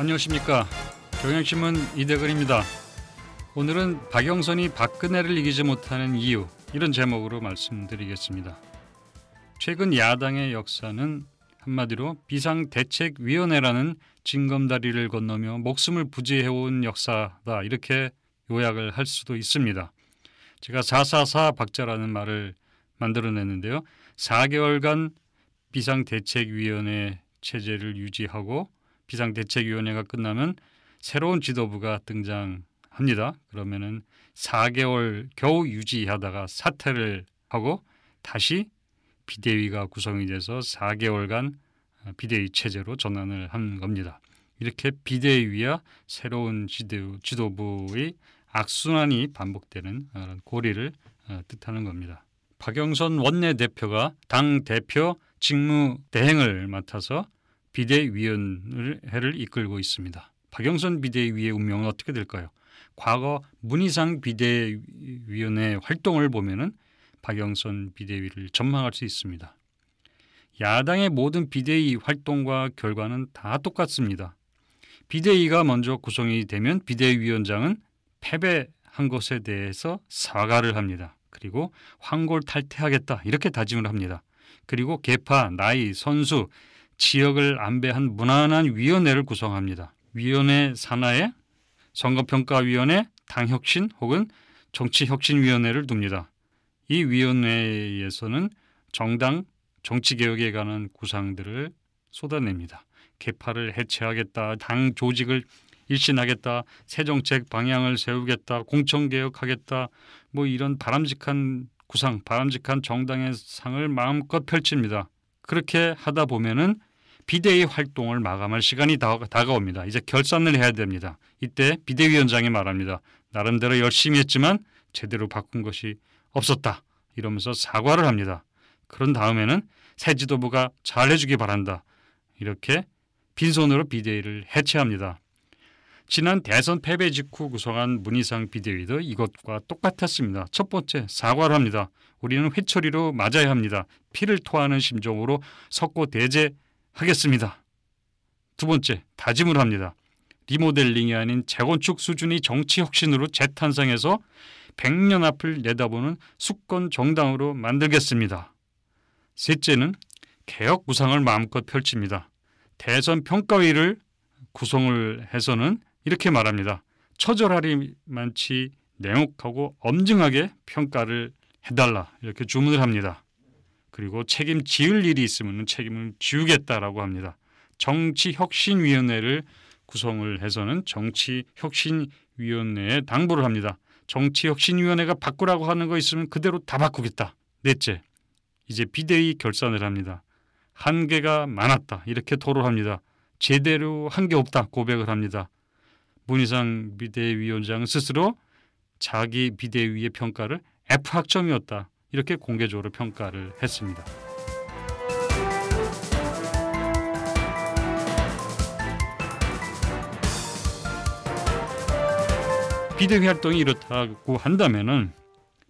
안녕하십니까. 경향신문 이대근입니다. 오늘은 박영선이 박근혜를 이기지 못하는 이유, 이런 제목으로 말씀드리겠습니다. 최근 야당의 역사는 한마디로 비상대책위원회라는 징검다리를 건너며 목숨을 부지해온 역사다, 이렇게 요약을 할 수도 있습니다. 제가 444 박자라는 말을 만들어냈는데요. 4개월간 비상대책위원회 체제를 유지하고 비상대책위원회가 끝나면 새로운 지도부가 등장합니다. 그러면은 4개월 겨우 유지하다가 사퇴를 하고 다시 비대위가 구성이 돼서 4개월간 비대위 체제로 전환을 한 겁니다. 이렇게 비대위와 새로운 지도부의 악순환이 반복되는 고리를 뜻하는 겁니다. 박영선 원내대표가 당대표 직무 대행을 맡아서 비대위원회를 이끌고 있습니다. 박영선 비대위의 운명은 어떻게 될까요? 과거 문희상 비대위원회 활동을 보면은 박영선 비대위를 전망할 수 있습니다. 야당의 모든 비대위 활동과 결과는 다 똑같습니다. 비대위가 먼저 구성이 되면 비대위원장은 패배한 것에 대해서 사과를 합니다. 그리고 황골탈퇴하겠다, 이렇게 다짐을 합니다. 그리고 계파, 나이, 선수, 지역을 안배한 무난한 위원회를 구성합니다. 위원회 산하에 선거평가위원회, 당혁신 혹은 정치혁신위원회를 둡니다. 이 위원회에서는 정당 정치개혁에 관한 구상들을 쏟아냅니다. 계파를 해체하겠다, 당 조직을 일신하겠다, 새 정책 방향을 세우겠다, 공천개혁하겠다, 이런 바람직한 구상, 바람직한 정당의 상을 마음껏 펼칩니다. 그렇게 하다 보면은 비대위 활동을 마감할 시간이 다가옵니다. 이제 결산을 해야 됩니다. 이때 비대위원장이 말합니다. 나름대로 열심히 했지만 제대로 바꾼 것이 없었다, 이러면서 사과를 합니다. 그런 다음에는 새 지도부가 잘해주기 바란다, 이렇게 빈손으로 비대위를 해체합니다. 지난 대선 패배 직후 구성한 문희상 비대위도 이것과 똑같았습니다. 첫 번째, 사과를 합니다. 우리는 회초리로 맞아야 합니다. 피를 토하는 심정으로 석고대죄하겠습니다. 두 번째, 다짐을 합니다. 리모델링이 아닌 재건축 수준의 정치혁신으로 재탄생해서 100년 앞을 내다보는 수권 정당으로 만들겠습니다. 셋째는 개혁 구상을 마음껏 펼칩니다. 대선 평가위를 구성을 해서는 이렇게 말합니다. 처절하리만치 냉혹하고 엄중하게 평가를 해달라, 이렇게 주문을 합니다. 그리고 책임 지을 일이 있으면 책임을 지우겠다라고 합니다. 정치혁신위원회를 구성을 해서는 정치혁신위원회에 당부를 합니다. 정치혁신위원회가 바꾸라고 하는 거 있으면 그대로 다 바꾸겠다. 넷째, 이제 비대위 결산을 합니다. 한계가 많았다, 이렇게 토로합니다. 제대로 한 게 없다, 고백을 합니다. 문희상 비대위원장은 스스로 자기 비대위의 평가를 F학점이었다, 이렇게 공개적으로 평가를 했습니다. 비대위 활동이 이렇다고 한다면은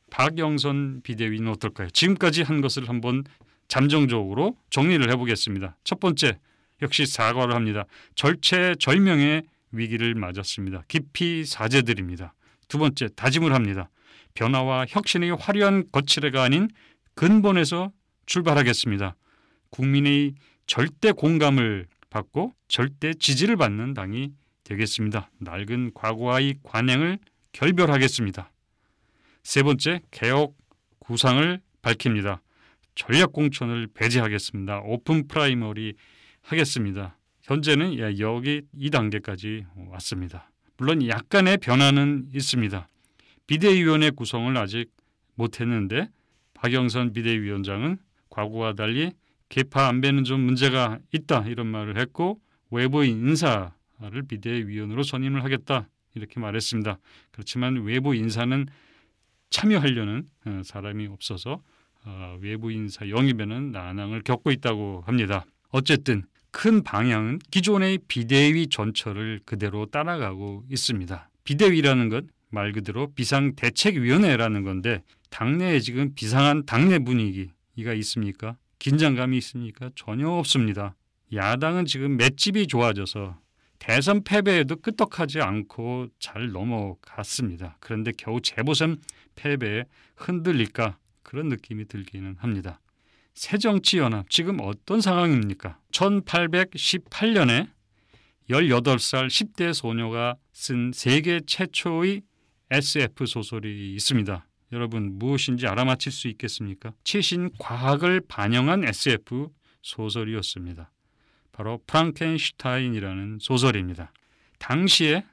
박영선 비대위는 어떨까요? 지금까지 한 것을 한번 잠정적으로 정리를 해보겠습니다. 첫 번째, 역시 사과를 합니다. 절체절명의 위기를 맞았습니다. 깊이 사죄드립니다. 두 번째, 다짐을 합니다. 변화와 혁신의 화려한 거칠애가 아닌 근본에서 출발하겠습니다. 국민의 절대 공감을 받고 절대 지지를 받는 당이 되겠습니다. 낡은 과거와의 관행을 결별하겠습니다. 세 번째, 개혁 구상을 밝힙니다. 전략공천을 배제하겠습니다. 오픈 프라이머리 하겠습니다. 현재는 여기 이 단계까지 왔습니다. 물론 약간의 변화는 있습니다. 비대위원회 구성을 아직 못했는데 박영선 비대위원장은 과거와 달리 계파 안배는 좀 문제가 있다, 이런 말을 했고 외부 인사를 비대위원으로 선임을 하겠다, 이렇게 말했습니다. 그렇지만 외부 인사는 참여하려는 사람이 없어서 외부 인사 영입에는 난항을 겪고 있다고 합니다. 어쨌든 큰 방향은 기존의 비대위 전철을 그대로 따라가고 있습니다. 비대위라는 것 말 그대로 비상대책위원회라는 건데 당내에 지금 비상한 당내 분위기가 있습니까? 긴장감이 있습니까? 전혀 없습니다. 야당은 지금 맷집이 좋아져서 대선 패배에도 끄떡하지 않고 잘 넘어갔습니다. 그런데 겨우 재보선 패배에 흔들릴까 그런 느낌이 들기는 합니다. 새정치연합 지금 어떤 상황입니까? 1818년에 18살 10대 소녀가 쓴 세계 최초의 SF 소설이 있습니다. 여러분 무엇인지 알아맞힐 수 있겠습니까? 최신 과학을 반영한 SF 소설이었습니다. 바로 프랑켄슈타인이라는 소설입니다. 당시에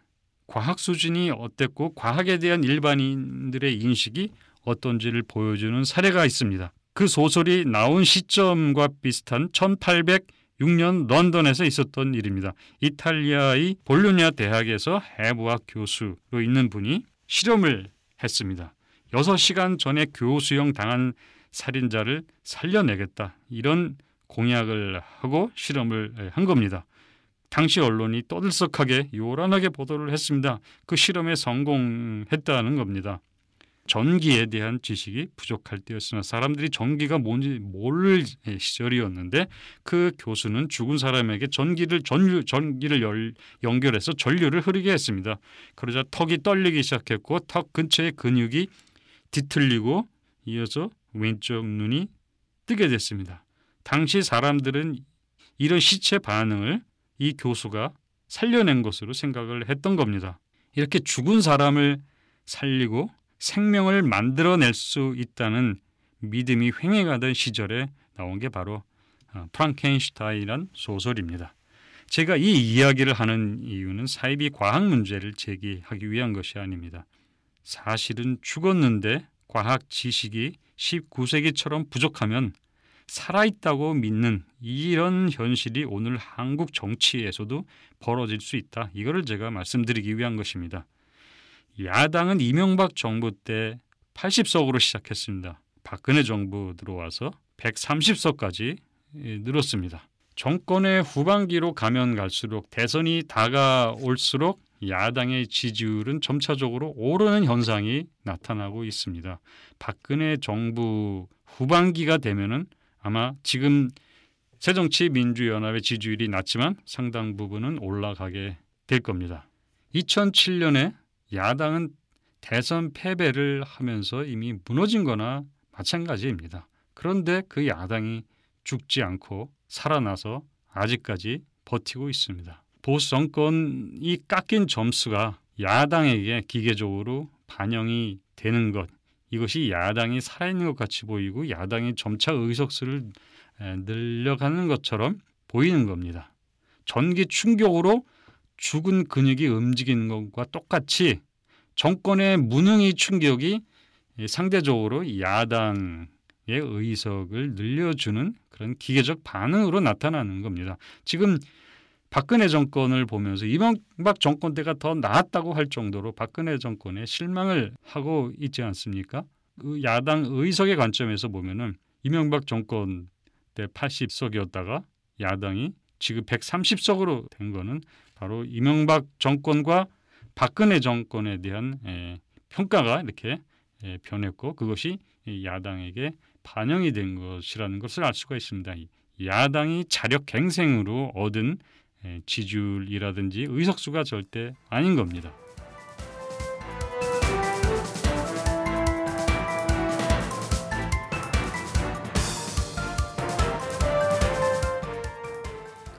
과학 수준이 어땠고 과학에 대한 일반인들의 인식이 어떤지를 보여주는 사례가 있습니다. 그 소설이 나온 시점과 비슷한 1806년 런던에서 있었던 일입니다. 이탈리아의 볼로냐 대학에서 해부학 교수로 있는 분이 실험을 했습니다. 6시간 전에 교수형 당한 살인자를 살려내겠다. 이런 공약을 하고 실험을 한 겁니다. 당시 언론이 떠들썩하게 요란하게 보도를 했습니다. 그 실험에 성공했다는 겁니다. 전기에 대한 지식이 부족할 때였으나 사람들이 전기가 뭔지 모를 시절이었는데 그 교수는 죽은 사람에게 전기를 연결해서 전류를 흐르게 했습니다. 그러자 턱이 떨리기 시작했고 턱 근처의 근육이 뒤틀리고 이어서 왼쪽 눈이 뜨게 됐습니다. 당시 사람들은 이런 시체 반응을 이 교수가 살려낸 것으로 생각을 했던 겁니다. 이렇게 죽은 사람을 살리고 생명을 만들어낼 수 있다는 믿음이 횡행하던 시절에 나온 게 바로 프랑켄슈타인이란 소설입니다. 제가 이 이야기를 하는 이유는 사이비 과학 문제를 제기하기 위한 것이 아닙니다. 사실은 죽었는데 과학 지식이 19세기처럼 부족하면 살아있다고 믿는 이런 현실이 오늘 한국 정치에서도 벌어질 수 있다. 이거를 제가 말씀드리기 위한 것입니다. 야당은 이명박 정부 때 80석으로 시작했습니다. 박근혜 정부 들어와서 130석까지 늘었습니다. 정권의 후반기로 가면 갈수록 대선이 다가올수록 야당의 지지율은 점차적으로 오르는 현상이 나타나고 있습니다. 박근혜 정부 후반기가 되면은 아마 지금 새정치민주연합의 지지율이 낮지만 상당 부분은 올라가게 될 겁니다. 2007년에 야당은 대선 패배를 하면서 이미 무너진 거나 마찬가지입니다. 그런데 그 야당이 죽지 않고 살아나서 아직까지 버티고 있습니다. 보수 정권이 깎인 점수가 야당에게 기계적으로 반영이 되는 것, 이것이 야당이 살아있는 것 같이 보이고 야당이 점차 의석수를 늘려가는 것처럼 보이는 겁니다. 전기 충격으로 죽은 근육이 움직이는 것과 똑같이 정권의 무능의 충격이 상대적으로 야당의 의석을 늘려주는 그런 기계적 반응으로 나타나는 겁니다. 지금 박근혜 정권을 보면서 이명박 정권 때가 더 나았다고 할 정도로 박근혜 정권에 실망을 하고 있지 않습니까? 그 야당 의석의 관점에서 보면은 이명박 정권 때 80석이었다가 야당이 지금 130석으로 된 거는 바로 이명박 정권과 박근혜 정권에 대한 평가가 이렇게 변했고 그것이 야당에게 반영이 된 것이라는 것을 알 수가 있습니다. 야당이 자력갱생으로 얻은 지지율이라든지 의석수가 절대 아닌 겁니다.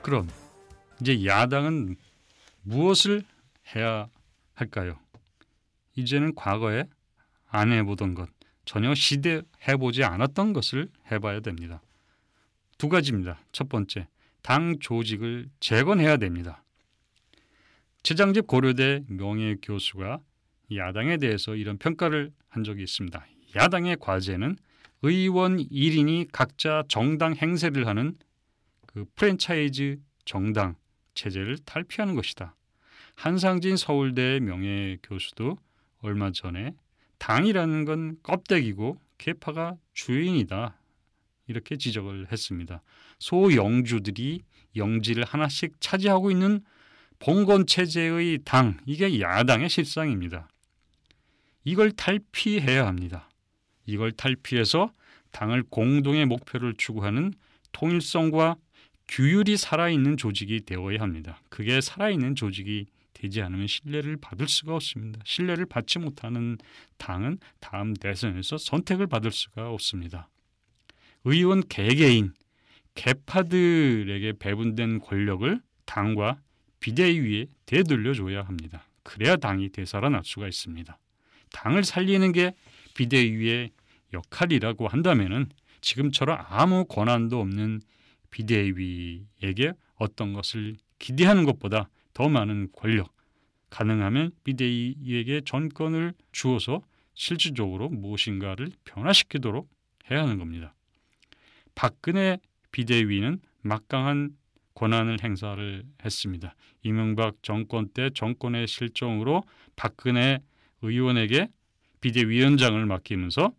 그럼 이제 야당은 무엇을 해야 할까요? 이제는 과거에 안 해보던 것, 전혀 시도해보지 않았던 것을 해봐야 됩니다. 두 가지입니다. 첫 번째, 당 조직을 재건해야 됩니다. 최장집 고려대 명예교수가 야당에 대해서 이런 평가를 한 적이 있습니다. 야당의 과제는 의원 1인이 각자 정당 행세를 하는 그 프랜차이즈 정당 체제를 탈피하는 것이다. 한상진 서울대 명예교수도 얼마 전에 당이라는 건 껍데기고 계파가 주인이다. 이렇게 지적을 했습니다. 소영주들이 영지를 하나씩 차지하고 있는 봉건체제의 당, 이게 야당의 실상입니다. 이걸 탈피해야 합니다. 이걸 탈피해서 당을 공동의 목표를 추구하는 통일성과 규율이 살아있는 조직이 되어야 합니다. 그게 살아있는 조직이 되지 않으면 신뢰를 받을 수가 없습니다. 신뢰를 받지 못하는 당은 다음 대선에서 선택을 받을 수가 없습니다. 의원 개개인, 개파들에게 배분된 권력을 당과 비대위에 되돌려줘야 합니다. 그래야 당이 되살아날 수가 있습니다. 당을 살리는 게 비대위의 역할이라고 한다면은 지금처럼 아무 권한도 없는 비대위에게 어떤 것을 기대하는 것보다 더 많은 권력, 가능하면 비대위에게 전권을 주어서 실질적으로 무엇인가를 변화시키도록 해야 하는 겁니다. 박근혜 비대위는 막강한 권한을 행사를 했습니다. 이명박 정권 때 정권의 실정으로 박근혜 의원에게 비대위원장을 맡기면서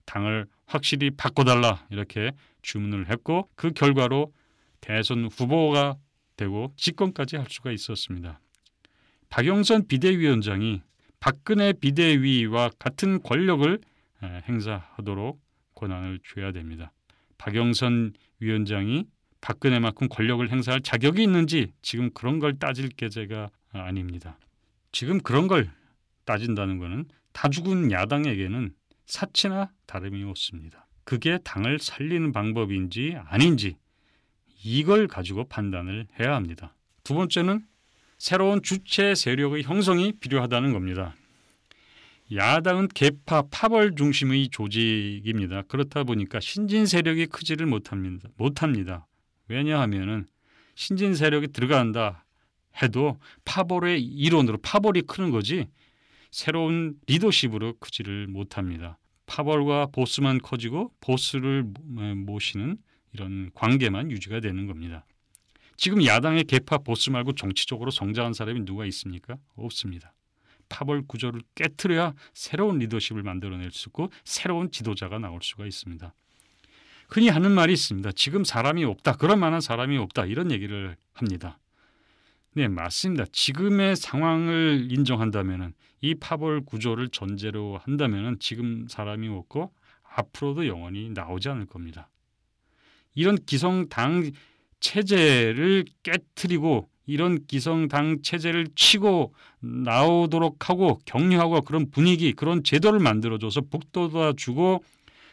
당을 확실히 바꿔달라 이렇게 주문을 했고 그 결과로 대선 후보가 되고 집권까지 할 수가 있었습니다. 박영선 비대위원장이 박근혜 비대위와 같은 권력을 행사하도록 권한을 줘야 됩니다. 박영선 위원장이 박근혜만큼 권력을 행사할 자격이 있는지 지금 그런 걸 따질 계제가 아닙니다. 지금 그런 걸 따진다는 것은 다 죽은 야당에게는 사치나 다름이 없습니다. 그게 당을 살리는 방법인지 아닌지 이걸 가지고 판단을 해야 합니다. 두 번째는 새로운 주체 세력의 형성이 필요하다는 겁니다. 야당은 개파, 파벌 중심의 조직입니다. 그렇다 보니까 신진 세력이 크지를 못합니다. 왜냐하면 신진 세력이 들어간다 해도 파벌의 일원으로 파벌이 크는 거지 새로운 리더십으로 크지를 못합니다. 파벌과 보스만 커지고 보스를 모시는 이런 관계만 유지가 되는 겁니다. 지금 야당의 개파 보스 말고 정치적으로 성장한 사람이 누가 있습니까? 없습니다. 파벌 구조를 깨트려야 새로운 리더십을 만들어낼 수 있고 새로운 지도자가 나올 수가 있습니다. 흔히 하는 말이 있습니다. 지금 사람이 없다. 그럴 만한 사람이 없다. 이런 얘기를 합니다. 네, 맞습니다. 지금의 상황을 인정한다면 이 파벌 구조를 전제로 한다면 지금 사람이 없고 앞으로도 영원히 나오지 않을 겁니다. 이런 기성당 체제를 깨트리고 이런 기성당 체제를 치고 나오도록 하고 격려하고 그런 분위기, 그런 제도를 만들어줘서 북돋아주고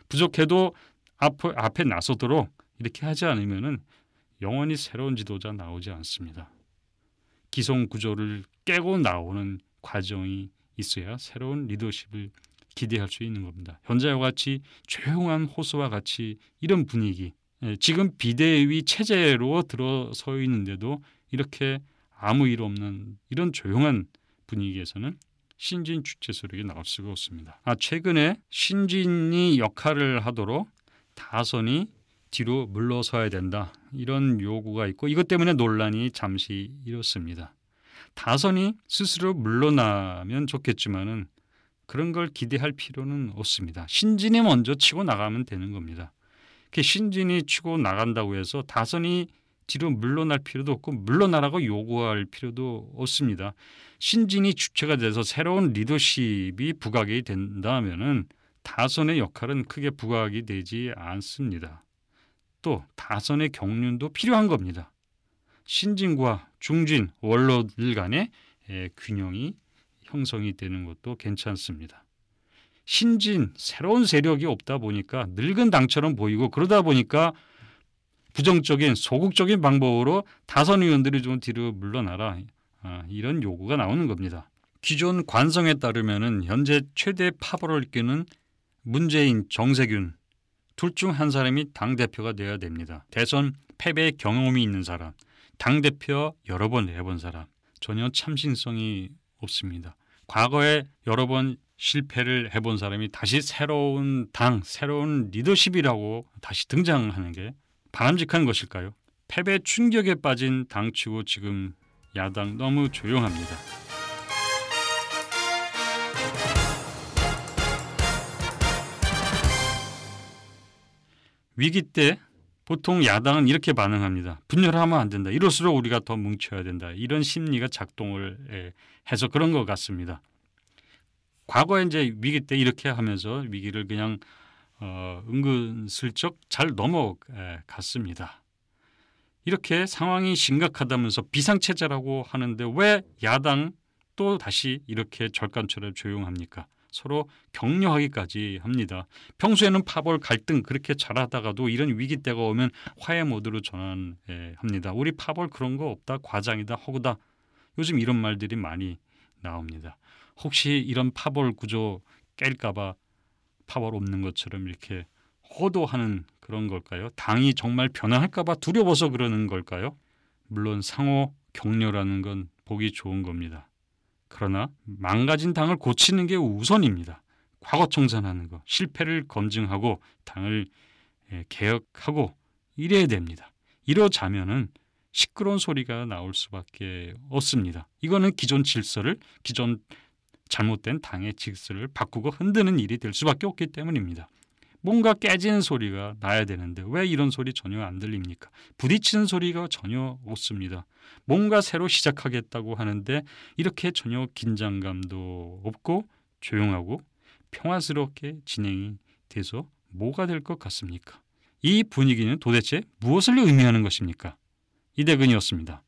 부족해도 앞에 나서도록 이렇게 하지 않으면 영원히 새로운 지도자 나오지 않습니다. 기성 구조를 깨고 나오는 과정이 있어야 새로운 리더십을 기대할 수 있는 겁니다. 현재와 같이 조용한 호소와 같이 이런 분위기, 지금 비대위 체제로 들어서 있는데도 이렇게 아무 일 없는 이런 조용한 분위기에서는 신진 주체 세력이 나올 수가 없습니다. 최근에 신진이 역할을 하도록 다선이 뒤로 물러서야 된다. 이런 요구가 있고 이것 때문에 논란이 잠시 일었습니다. 다선이 스스로 물러나면 좋겠지만은 그런 걸 기대할 필요는 없습니다. 신진이 먼저 치고 나가면 되는 겁니다. 신진이 치고 나간다고 해서 다선이 뒤로 물러날 필요도 없고 물러나라고 요구할 필요도 없습니다. 신진이 주체가 돼서 새로운 리더십이 부각이 된다면은 다선의 역할은 크게 부각이 되지 않습니다. 또 다선의 경륜도 필요한 겁니다. 신진과 중진, 원로들 간의 균형이 형성이 되는 것도 괜찮습니다. 신진, 새로운 세력이 없다 보니까 늙은 당처럼 보이고 그러다 보니까 부정적인 소극적인 방법으로 다선 의원들이 좀 뒤로 물러나라 이런 요구가 나오는 겁니다. 기존 관성에 따르면 현재 최대 파벌을 끼는 문재인, 정세균 둘 중 한 사람이 당대표가 되어야 됩니다. 대선 패배 경험이 있는 사람, 당대표 여러 번 해본 사람, 전혀 참신성이 없습니다. 과거에 여러 번 실패를 해본 사람이 다시 새로운 당, 새로운 리더십이라고 다시 등장하는 게 바람직한 것일까요? 패배 충격에 빠진 당치고 지금 야당 너무 조용합니다. 위기 때 보통 야당은 이렇게 반응합니다. 분열하면 안 된다. 이럴수록 우리가 더 뭉쳐야 된다. 이런 심리가 작동을 해서 그런 것 같습니다. 과거에 이제 위기 때 이렇게 하면서 위기를 그냥 은근슬쩍 잘 넘어갔습니다. 이렇게 상황이 심각하다면서 비상체제라고 하는데 왜 야당 또 다시 이렇게 절간처럼 조용합니까? 서로 격려하기까지 합니다. 평소에는 파벌 갈등 그렇게 잘하다가도 이런 위기 때가 오면 화해 모드로 전환합니다. 우리 파벌 그런 거 없다, 과장이다, 허구다. 요즘 이런 말들이 많이 나옵니다. 혹시 이런 파벌 구조 깰까 봐 파벌 없는 것처럼 이렇게 호도하는 그런 걸까요? 당이 정말 변화할까 봐 두려워서 그러는 걸까요? 물론 상호 격려라는 건 보기 좋은 겁니다. 그러나 망가진 당을 고치는 게 우선입니다. 과거 청산하는 거, 실패를 검증하고 당을 개혁하고 이래야 됩니다. 이러자면은 시끄러운 소리가 나올 수밖에 없습니다. 이거는 기존 질서를, 기존 잘못된 당의 질서를 바꾸고 흔드는 일이 될 수밖에 없기 때문입니다. 뭔가 깨지는 소리가 나야 되는데 왜 이런 소리 전혀 안 들립니까? 부딪히는 소리가 전혀 없습니다. 뭔가 새로 시작하겠다고 하는데 이렇게 전혀 긴장감도 없고 조용하고 평화스럽게 진행이 돼서 뭐가 될 것 같습니까? 이 분위기는 도대체 무엇을 의미하는 것입니까? 이대근이었습니다.